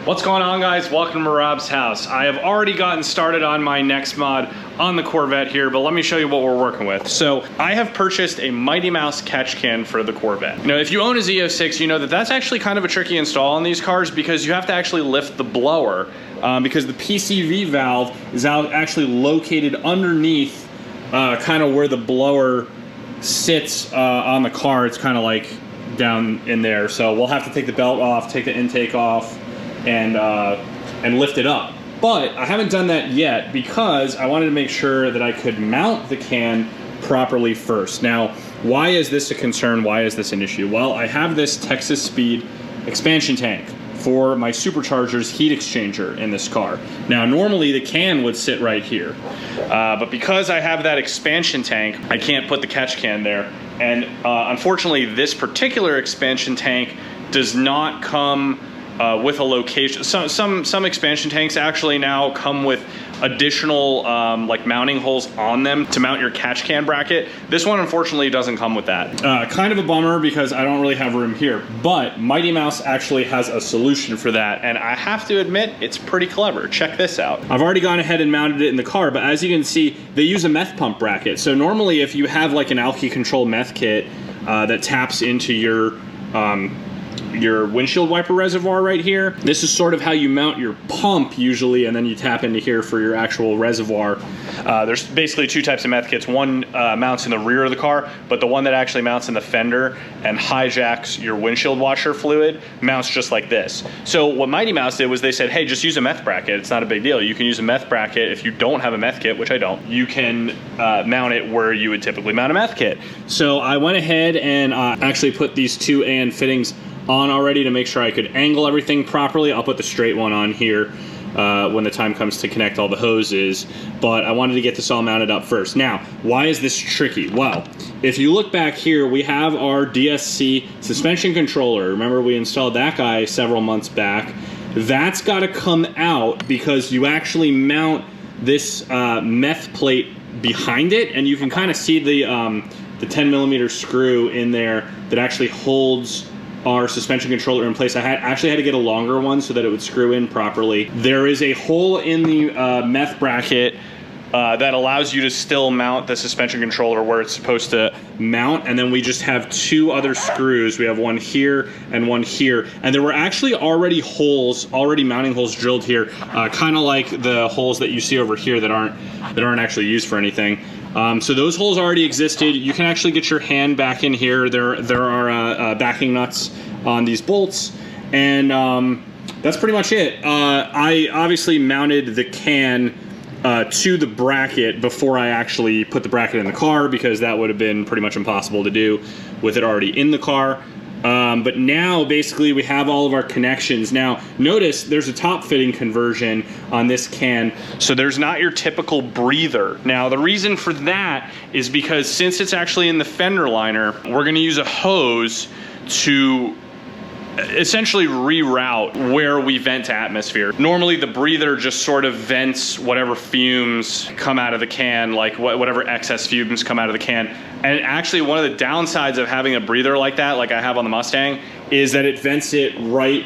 What's going on, guys? Welcome to Rob's house. I have already gotten started on my next mod on the Corvette here, but let me show you what we're working with. So I have purchased a Mighty Mouse catch can for the Corvette. Now, if you own a Z06, you know that that's actually kind of a tricky install on these cars because you have to actually lift the blower because the PCV valve is actually located underneath kind of where the blower sits on the car. It's kind of like down in there. So we'll have to take the belt off, take the intake off, and lift it up. But I haven't done that yet because I wanted to make sure that I could mount the can properly first. Now, why is this a concern? Why is this an issue? Well, I have this Texas Speed expansion tank for my Supercharger's heat exchanger in this car. Now, normally the can would sit right here, but because I have that expansion tank, I can't put the catch can there. And unfortunately, this particular expansion tank does not come with a location. Some expansion tanks actually now come with additional like mounting holes on them to mount your catch can bracket. This one unfortunately doesn't come with that. Kind of a bummer because I don't really have room here, but Mighty Mouse actually has a solution for that, and I have to admit it's pretty clever. Check this out. I've already gone ahead and mounted it in the car, but as you can see, they use a meth pump bracket. So normally if you have like an alky control meth kit that taps into your windshield wiper reservoir right here, this is sort of how you mount your pump usually, and then you tap into here for your actual reservoir. There's basically two types of meth kits. One mounts in the rear of the car, but the one that actually mounts in the fender and hijacks your windshield washer fluid mounts just like this. So what Mighty Mouse did was they said, hey, just use a meth bracket. It's not a big deal. You can use a meth bracket. If you don't have a meth kit, which I don't, you can mount it where you would typically mount a meth kit. So I went ahead and actually put these two AN fittings on already to make sure I could angle everything properly. I'll put the straight one on here when the time comes to connect all the hoses, but I wanted to get this all mounted up first. Now, why is this tricky? Well, if you look back here, we have our DSC suspension controller. Remember, we installed that guy several months back. That's got to come out because you actually mount this meth plate behind it, and you can kind of see the 10mm screw in there that actually holds our suspension controller in place. I actually had to get a longer one so that it would screw in properly. There is a hole in the meth bracket that allows you to still mount the suspension controller where it's supposed to mount, and then we just have two other screws. We have one here and one here, and there were actually already mounting holes drilled here, kind of like the holes that you see over here that aren't actually used for anything. So those holes already existed. You can actually get your hand back in here. There are backing nuts on these bolts, and that's pretty much it. I obviously mounted the can to the bracket before I actually put the bracket in the car because that would have been pretty much impossible to do with it already in the car. But now basically we have all of our connections. Now notice there's a top fitting conversion on this can, so there's not your typical breather. Now the reason for that is because since it's actually in the fender liner, we're going to use a hose to essentially reroute where we vent to atmosphere. Normally the breather just sort of vents whatever fumes come out of the can, like whatever excess fumes come out of the can. And actually one of the downsides of having a breather like that, like I have on the Mustang, is that it vents it right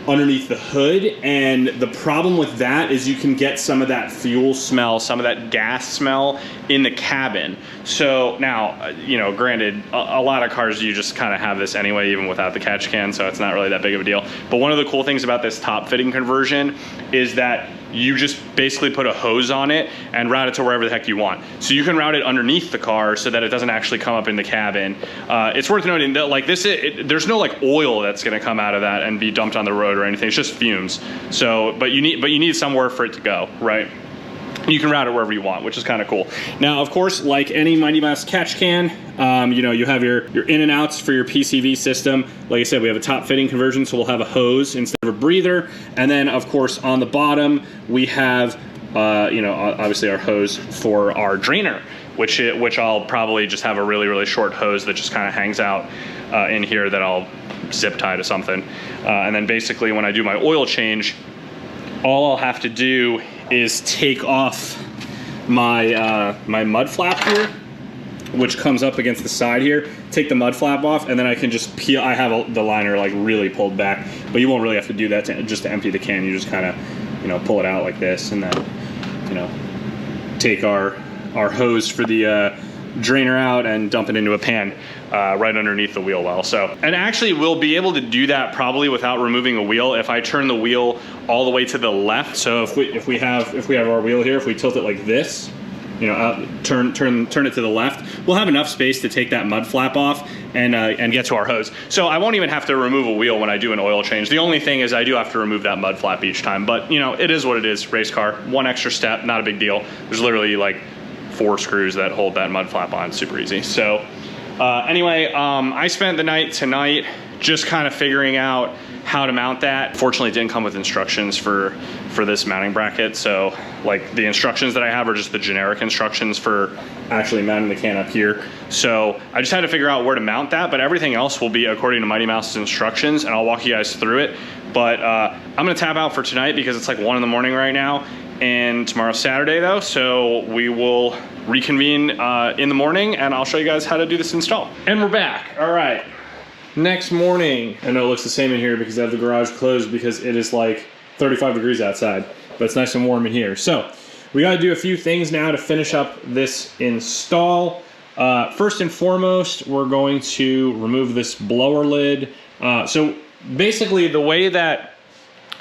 underneath the hood, and the problem with that is you can get some of that fuel smell, some of that gas smell in the cabin. So now, you know, granted, a lot of cars you just kind of have this anyway, even without the catch can, so it's not really that big of a deal. But one of the cool things about this top fitting conversion is that you just basically put a hose on it and route it to wherever the heck you want. So you can route it underneath the car so that it doesn't actually come up in the cabin. It's worth noting that like this, there's no like oil that's gonna come out of that and be dumped on the road or anything. It's just fumes. So, but you need somewhere for it to go, right? You can route it wherever you want, which is kind of cool. Now, of course, like any Mighty Mouse catch can, you know, you have your in and outs for your PCV system. Like I said, we have a top fitting conversion, so we'll have a hose instead of a breather. And then, of course, on the bottom, we have, you know, obviously our hose for our drainer, which I'll probably just have a really, really short hose that just kind of hangs out in here that I'll zip tie to something. And then basically when I do my oil change, all I'll have to do is take off my my mud flap here, which comes up against the side here, take the mud flap off, and then I can just peel. I have the liner like really pulled back, but you won't really have to do that just to empty the can. You just kind of, you know, pull it out like this, and then, you know, take our hose for the drainer out and dump it into a pan right underneath the wheel well. So, and actually we'll be able to do that probably without removing a wheel if I turn the wheel all the way to the left. So if we have our wheel here, if we tilt it like this, you know, turn it to the left, we'll have enough space to take that mud flap off and get to our hose. So I won't even have to remove a wheel when I do an oil change. The only thing is I do have to remove that mud flap each time, but you know, it is what it is. Race car, one extra step, not a big deal. There's literally like 4 screws that hold that mud flap on, super easy. So anyway, I spent the night tonight just kind of figuring out how to mount that. Fortunately, it didn't come with instructions for this mounting bracket. So like the instructions that I have are just the generic instructions for actually mounting the can up here. So I just had to figure out where to mount that, but everything else will be according to Mighty Mouse's instructions, and I'll walk you guys through it. But I'm gonna tap out for tonight because it's like 1 in the morning right now, and tomorrow's Saturday though, so we will reconvene in the morning and I'll show you guys how to do this install. And we're back. All right. Next morning, I know it looks the same in here because I have the garage closed because it is like 35 degrees outside, but it's nice and warm in here. So we got to do a few things now to finish up this install. First and foremost, we're going to remove this blower lid. So basically the way that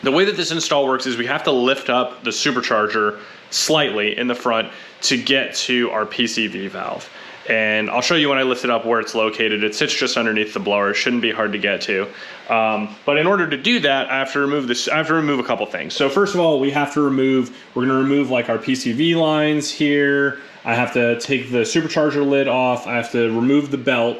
this install works is we have to lift up the supercharger slightly in the front to get to our PCV valve. And I'll show you when I lift it up where it's located. It sits just underneath the blower. It shouldn't be hard to get to. But in order to do that, I have to remove this. I have to remove a couple things. So first of all, we're going to remove like our PCV lines here. I have to take the supercharger lid off. I have to remove the belt,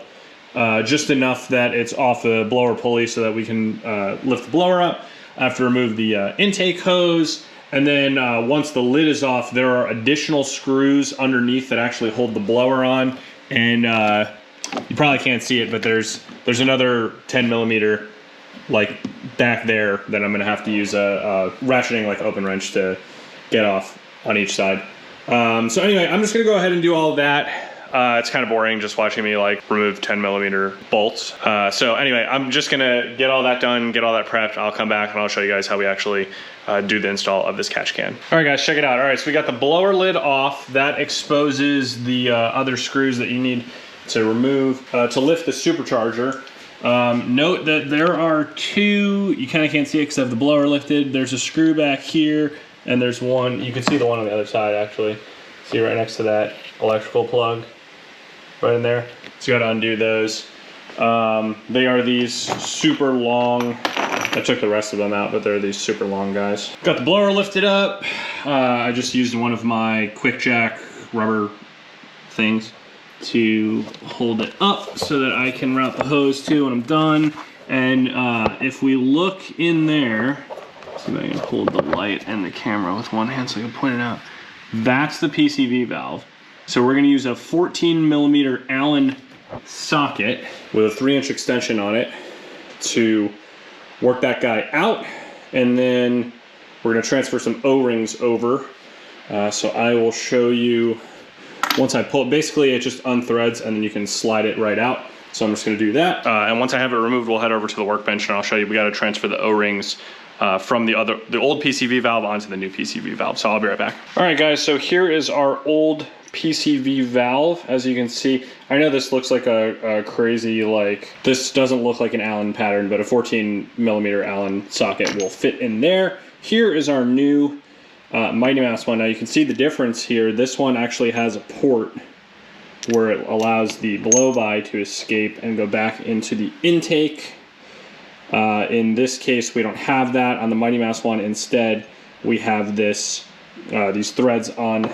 just enough that it's off the blower pulley so that we can lift the blower up. I have to remove the intake hose. And then once the lid is off, there are additional screws underneath that actually hold the blower on. And you probably can't see it, but there's another 10 millimeter like back there that I'm gonna have to use a ratcheting like open wrench to get off on each side. So anyway, I'm just gonna go ahead and do all of that. It's kind of boring just watching me like remove 10 millimeter bolts. So anyway, I'm just gonna get all that done, get all that prepped. I'll come back and I'll show you guys how we actually do the install of this catch can. All right guys, check it out. All right, so we got the blower lid off. That exposes the other screws that you need to remove to lift the supercharger. Note that there are 2, you kind of can't see it because I have the blower lifted. There's a screw back here and there's one, you can see the one on the other side actually. See right next to that electrical plug. Right in there. So you gotta undo those. They are these super long, I took the rest of them out, but they're these super long guys. Got the blower lifted up. I just used one of my quick jack rubber things to hold it up so that I can route the hose to when I'm done. And if we look in there, see if I can hold the light and the camera with one hand so I can point it out. That's the PCV valve. So we're gonna use a 14 millimeter Allen socket with a 3-inch extension on it to work that guy out. And then we're gonna transfer some O-rings over. So I will show you, once I pull it, basically it just unthreads and then you can slide it right out. So I'm just gonna do that. And once I have it removed, we'll head over to the workbench and I'll show you, we gotta transfer the O-rings from the old PCV valve onto the new PCV valve. So I'll be right back. All right guys, so here is our old PCV valve. As you can see, I know this looks like a crazy, like, this doesn't look like an Allen pattern, but a 14 millimeter Allen socket will fit in there. Here is our new Mighty Mouse one. Now you can see the difference here. This one actually has a port where it allows the blow-by to escape and go back into the intake. In this case, we don't have that. On the Mighty Mouse one, instead, we have this these threads on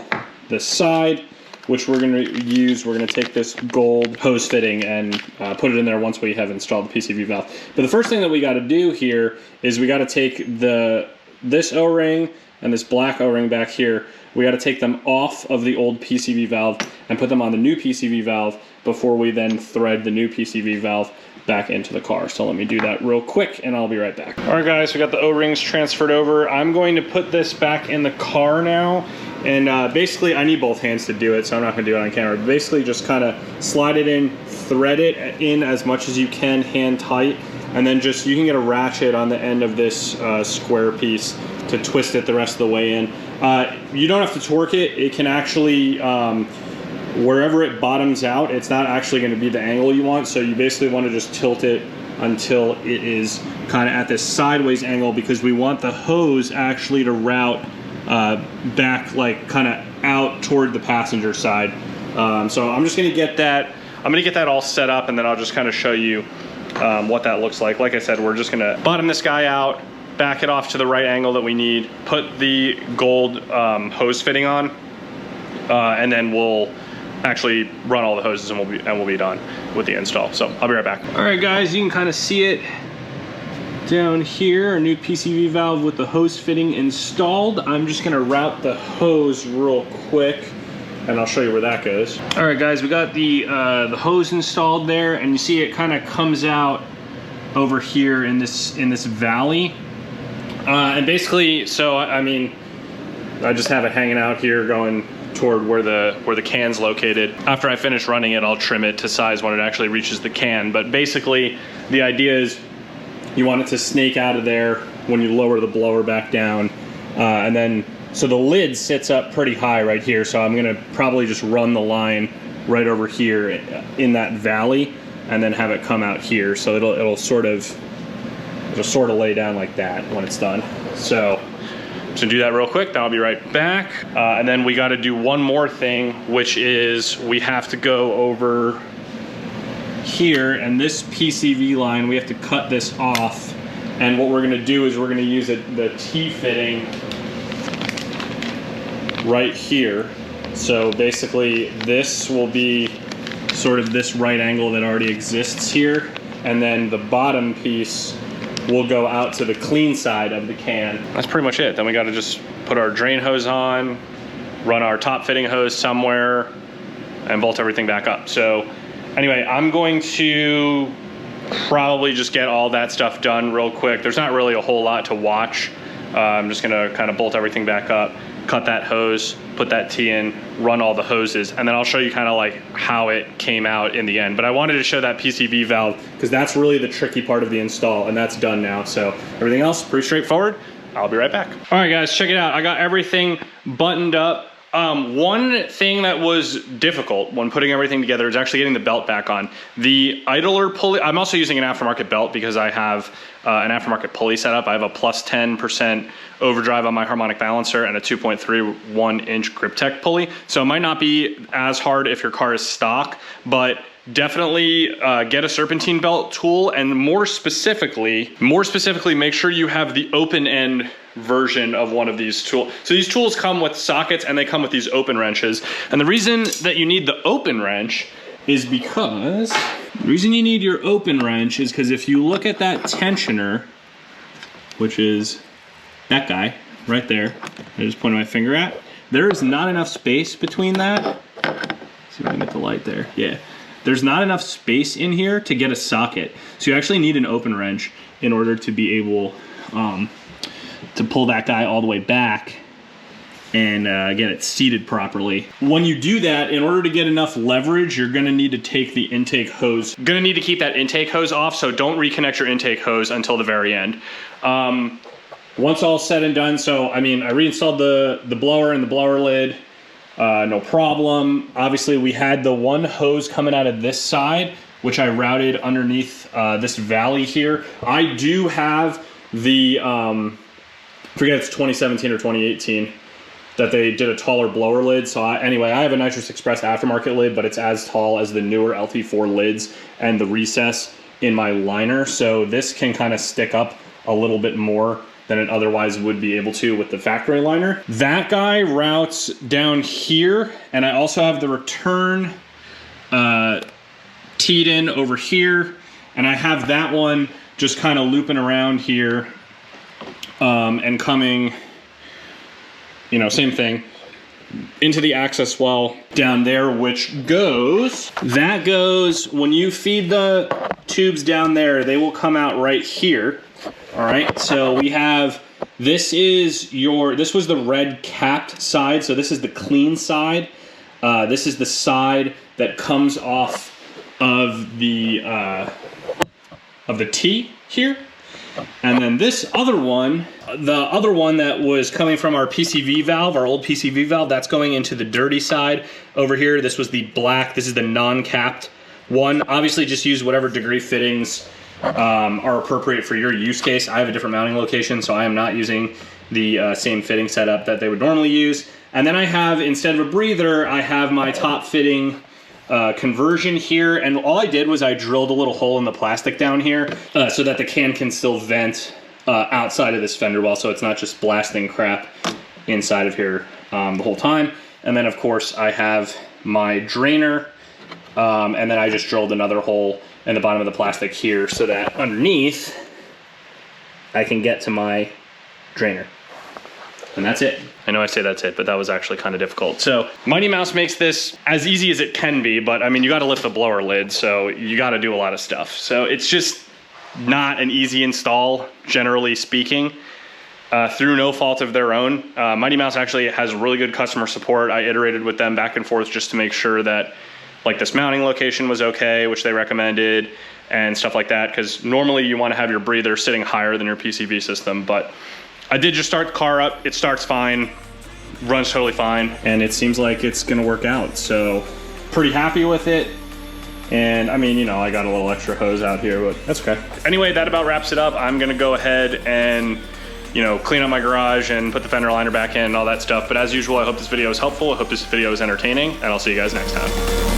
the side, which we're going to use. We're going to take this gold hose fitting and put it in there once we have installed the PCV valve. But the first thing that we got to do here is we got to take this O-ring and this black O-ring back here. We got to take them off of the old PCV valve and put them on the new PCV valve before we then thread the new PCV valve back into the car. So let me do that real quick and I'll be right back. All right guys, we got the O-rings transferred over. I'm going to put this back in the car now. And basically I need both hands to do it, so I'm not gonna do it on camera. But basically just kind of slide it in, thread it in as much as you can, hand tight. And then just, you can get a ratchet on the end of this square piece to twist it the rest of the way in. You don't have to torque it. It can actually, wherever it bottoms out, it's not actually going to be the angle you want. So you basically want to just tilt it until it is kind of at this sideways angle, because we want the hose actually to route back, like kind of out toward the passenger side. So I'm just going to get that, all set up, and then I'll just kind of show you what that looks like. Like I said, we're just gonna bottom this guy out, back it off to the right angle that we need, put the gold hose fitting on, and then we'll actually run all the hoses and we'll be done with the install. So I'll be right back. All right guys, you can kind of see it down here, a new PCV valve with the hose fitting installed. I'm just gonna route the hose real quick, and I'll show you where that goes. All right guys, we got the hose installed there, and you see it kind of comes out over here in this valley. And basically, so I mean, I just have it hanging out here going toward where the can's located. After I finish running it, I'll trim it to size when it actually reaches the can. But basically, the idea is you want it to snake out of there when you lower the blower back down, and then so the lid sits up pretty high right here, so I'm gonna probably just run the line right over here in that valley and then have it come out here. So it'll sort of lay down like that when it's done. So to do that real quick, then I'll be right back. And then we gotta do one more thing, which is we have to go over here, and this PCV line, we have to cut this off. And what we're gonna do is we're gonna use the T-fitting right here. So basically this will be sort of this right angle that already exists here, and then the bottom piece will go out to the clean side of the can. That's pretty much it. Then we got to just put our drain hose on, run our top fitting hose somewhere, and bolt everything back up. So anyway, I'm going to probably just get all that stuff done real quick. There's not really a whole lot to watch. I'm just gonna kind of bolt everything back up, cut that hose, put that T in, run all the hoses, and then I'll show you kind of like how it came out in the end. But I wanted to show that PCV valve because that's really the tricky part of the install, and that's done now. So everything else, pretty straightforward. I'll be right back. All right guys, check it out. I got everything buttoned up. One thing that was difficult when putting everything together is actually getting the belt back on. The idler pulley, I'm also using an aftermarket belt because I have an aftermarket pulley set up. I have a plus 10% overdrive on my harmonic balancer and a 2.31 inch grip tech pulley. So it might not be as hard if your car is stock, but definitely get a serpentine belt tool, and more specifically, make sure you have the open end version of one of these tools. So these tools come with sockets and they come with these open wrenches. And the reason that you need the open wrench is because, the reason you need your open wrench is because if you look at that tensioner, which is that guy right there, I just pointed my finger at, there is not enough space between that. Let's see if I can get the light there. Yeah. There's not enough space in here to get a socket. So you actually need an open wrench in order to be able to pull that guy all the way back and get it seated properly. When you do that, in order to get enough leverage, you're gonna need to take the intake hose. You're gonna need to keep that intake hose off, so don't reconnect your intake hose until the very end. Once all said and done, so I mean, I reinstalled the blower and the blower lid, no problem. Obviously we had the one hose coming out of this side, which I routed underneath this valley here. I do have the, I forget it's 2017 or 2018, that they did a taller blower lid. So anyway, I have a Nitrous Express aftermarket lid, but it's as tall as the newer LT4 lids and the recess in my liner. So this can kind of stick up a little bit more than it otherwise would be able to with the factory liner. That guy routes down here, and I also have the return teed in over here, and I have that one just kind of looping around here and coming, you know, same thing, into the access well down there, which goes, when you feed the tubes down there, they will come out right here. All right, so we have, this was the red capped side, so this is the clean side. This is the side that comes off of the T here. And then this other one, the other one that was coming from our PCV valve, our old PCV valve, that's going into the dirty side over here. This was the black, this is the non-capped one. Obviously just use whatever degree fittings are appropriate for your use case. I have a different mounting location, so I am not using the same fitting setup that they would normally use. And then I have, instead of a breather, I have my top fitting conversion here, and all I did was I drilled a little hole in the plastic down here so that the can still vent outside of this fender well, so it's not just blasting crap inside of here the whole time. And then of course I have my drainer, and then I just drilled another hole in the bottom of the plastic here so that underneath I can get to my drainer. And that's it. I know I say that's it, but that was actually kind of difficult. So Mighty Mouse makes this as easy as it can be, but I mean, you got to lift the blower lid, so you got to do a lot of stuff. So it's just not an easy install, generally speaking, through no fault of their own. Mighty Mouse actually has really good customer support. I iterated with them back and forth just to make sure that like this mounting location was okay, which they recommended, and stuff like that, because normally you want to have your breather sitting higher than your PCV system, but I did just start the car up. It starts fine, runs totally fine, and it seems like it's gonna work out. So pretty happy with it. And I mean, you know, I got a little extra hose out here, but that's okay. Anyway, that about wraps it up. I'm gonna go ahead and, you know, clean up my garage and put the fender liner back in and all that stuff. But as usual, I hope this video is helpful. I hope this video is entertaining, and I'll see you guys next time.